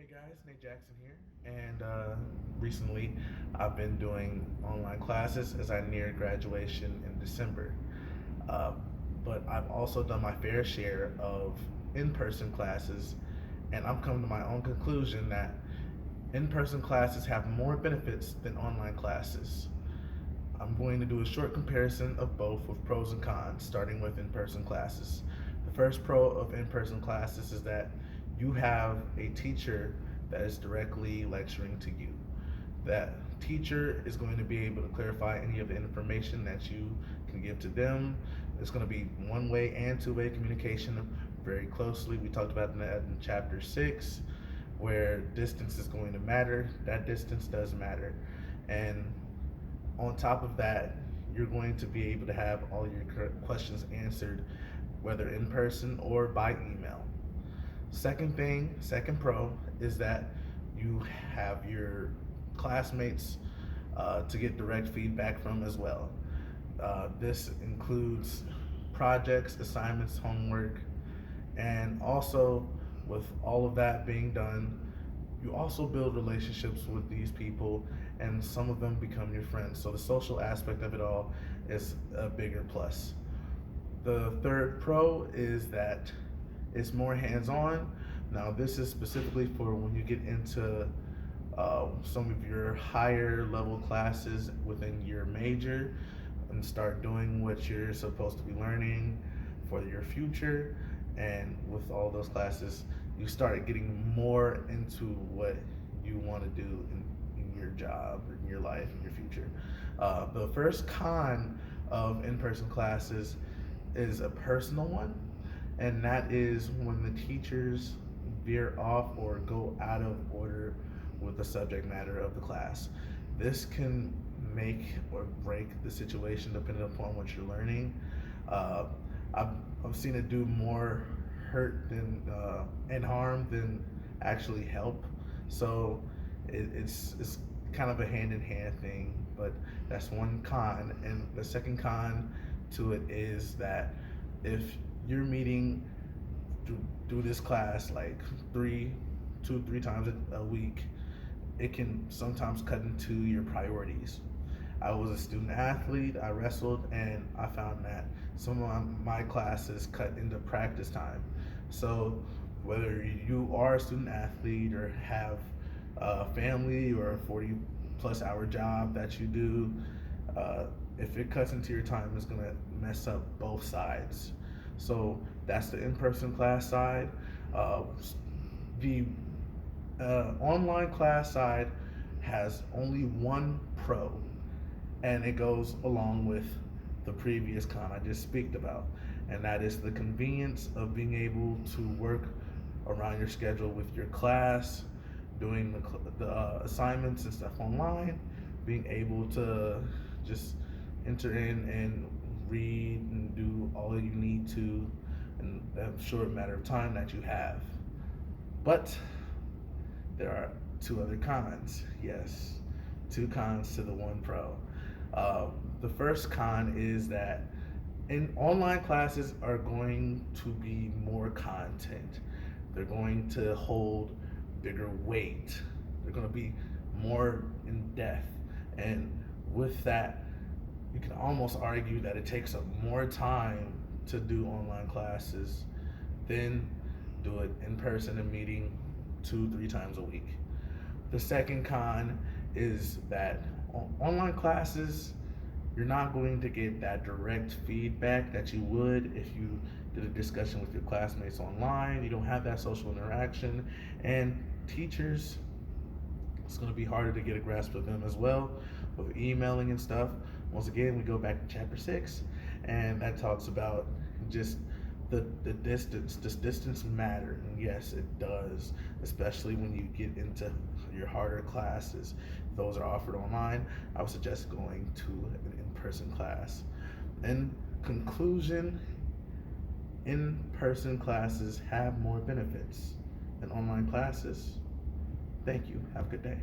Hey guys, Nate Jackson here, and recently I've been doing online classes as I near graduation in December. Uh, but I've also done my fair share of in-person classes, and I'm coming to my own conclusion that in-person classes have more benefits than online classes. I'm going to do a short comparison of both with pros and cons, starting with in-person classes. The first pro of in-person classes is that you have a teacher that is directly lecturing to you. That teacher is going to be able to clarify any of the information that you can give to them. It's going to be one-way and two-way communication very closely. We talked about that in chapter 6, where distance is going to matter. That distance does matter. And on top of that, you're going to be able to have all your questions answered, whether in person or by email. Second pro is that you have your classmates to get direct feedback from as well. This includes projects, assignments, homework, and also with all of that being done, you also build relationships with these people, and some of them become your friends. So the social aspect of it all is a bigger plus. The third pro is that it's more hands-on. Now, this is specifically for when you get into some of your higher level classes within your major and start doing what you're supposed to be learning for your future. And with all those classes, you start getting more into what you want to do in your job, in your life, in your future. The first con of in-person classes is a personal one, and that is when the teachers veer off or go out of order with the subject matter of the class. This can make or break the situation depending upon what you're learning. Uh, I've, I've seen it do more hurt than and harm than actually help. So it's kind of a hand in hand thing, but that's one con. And the second con to it is that if you're meeting do this class like three times a week, it can sometimes cut into your priorities. I was a student athlete, I wrestled, and I found that some of my classes cut into practice time. So, whether you are a student athlete or have a family or a 40 plus hour job that you do, if it cuts into your time, it's going to mess up both sides. So, that's the in person class side. Uh, the online class side has only one pro, and it goes along with the previous con I just speak about, and that is the convenience of being able to work around your schedule with your class, doing the assignments and stuff online, being able to just enter in and read and do all you need to in a short matter of time that you have. But there are two other cons. Yes, two cons to the one pro. Uh, the first con is that in online classes are going to be more content. They're going to hold bigger weight. They're going to be more in depth. And with that, you can almost argue that it takes up more time to do online classes than do it in person and meeting 2, 3 times a week. The second con is that online classes, you're not going to get that direct feedback that you would if you did a discussion with your classmates online. You don't have that social interaction, and teachers, it's going to be harder to get a grasp of them as well with emailing and stuff. Once again, we go back to chapter 6, and that talks about just the distance. Does distance matter? And yes, it does, especially when you get into your harder classes. If those are offered online, I would suggest going to an in-person class. In conclusion, in-person classes have more benefits than online classes. Thank you. Have a good day.